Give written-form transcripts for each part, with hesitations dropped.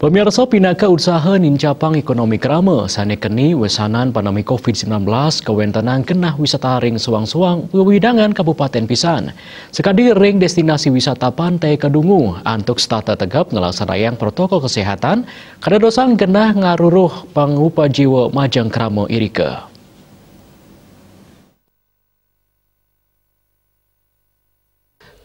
Pemirsa pinaka usaha nincapang ekonomi krama sanekeni wesanan pandemi COVID-19 kawentanang kenah wisata ring suang-suang wewidangan Kabupaten Pisan. Sekadi ring destinasi wisata Pantai Kedungu antuk stata tegap ngelaksanakan protokol kesehatan kada dosang kenah ngaruruh pangupa jiwa majang krama irika.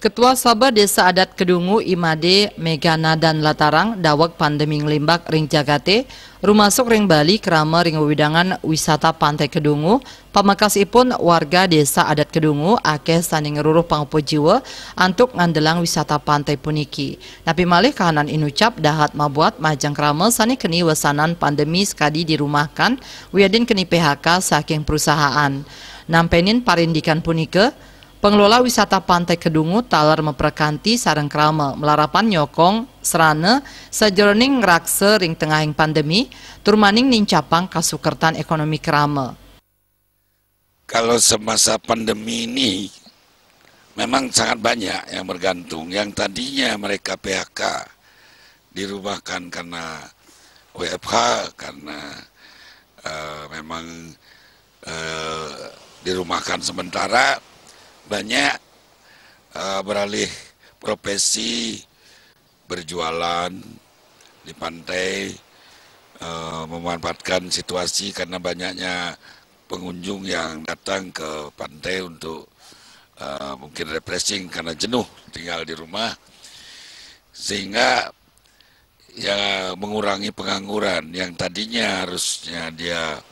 Ketua Sabah Desa Adat Kedungu Imade Megana dan Latarang dawak pandemi nglimbak ring Jagate rumasuk ring Bali kerama ring widangan wisata Pantai Kedungu pamakasipun warga Desa Adat Kedungu akeh saning ngeruruh pangupo jiwa antuk ngandelang wisata pantai puniki. Tapi malih kahanan inucap dahat mabuat majang krama sani keni wesanan pandemi sekadi dirumahkan wiadin keni PHK saking perusahaan. Nampenin parindikan punike pengelola wisata Pantai Kedungu talar memperkanti sareng krama melarapan nyokong serana sajeroning ngrakse ring tengahing pandemi turmaning nincapang kasukertan ekonomi krama. Kalau semasa pandemi ini memang sangat banyak yang bergantung. Yang tadinya mereka PHK dirumahkan karena WFH karena memang dirumahkan sementara. Banyak beralih profesi, berjualan di pantai, memanfaatkan situasi karena banyaknya pengunjung yang datang ke pantai untuk mungkin refreshing karena jenuh tinggal di rumah, sehingga ya mengurangi pengangguran yang tadinya harusnya dia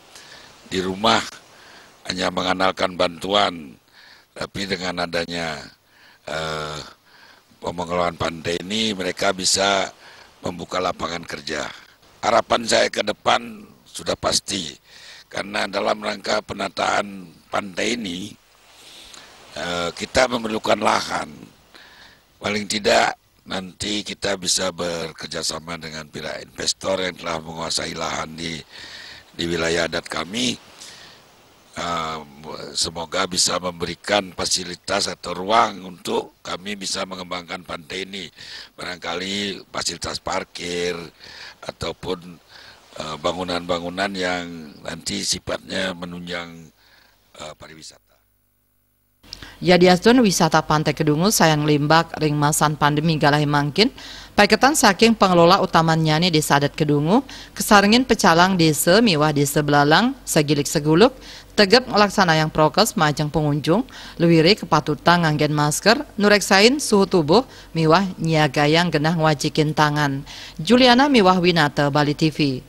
di rumah hanya mengandalkan bantuan. Tapi dengan adanya pengelolaan pantai ini mereka bisa membuka lapangan kerja. Harapan saya ke depan sudah pasti karena dalam rangka penataan pantai ini kita memerlukan lahan. Paling tidak nanti kita bisa bekerjasama dengan pihak investor yang telah menguasai lahan di wilayah adat kami. Semoga bisa memberikan fasilitas atau ruang untuk kami bisa mengembangkan pantai ini. Barangkali fasilitas parkir ataupun bangunan-bangunan yang nanti sifatnya menunjang pariwisata. Yadiasdun wisata Pantai Kedungu sayang limbak ring masan pandemi galahi mangkin paiketan saking pengelola utamanya nih Desa Adat Kedungu kesarengin pecalang desa miwah desa Belalang sagilik seguluk tegap ngelaksana yang prokes majang pengunjung luwire kepatutan nganggen masker nureksain suhu tubuh miwah nyiagayang genah ngwajikin tangan. Juliana Miwah Winata, Bali TV.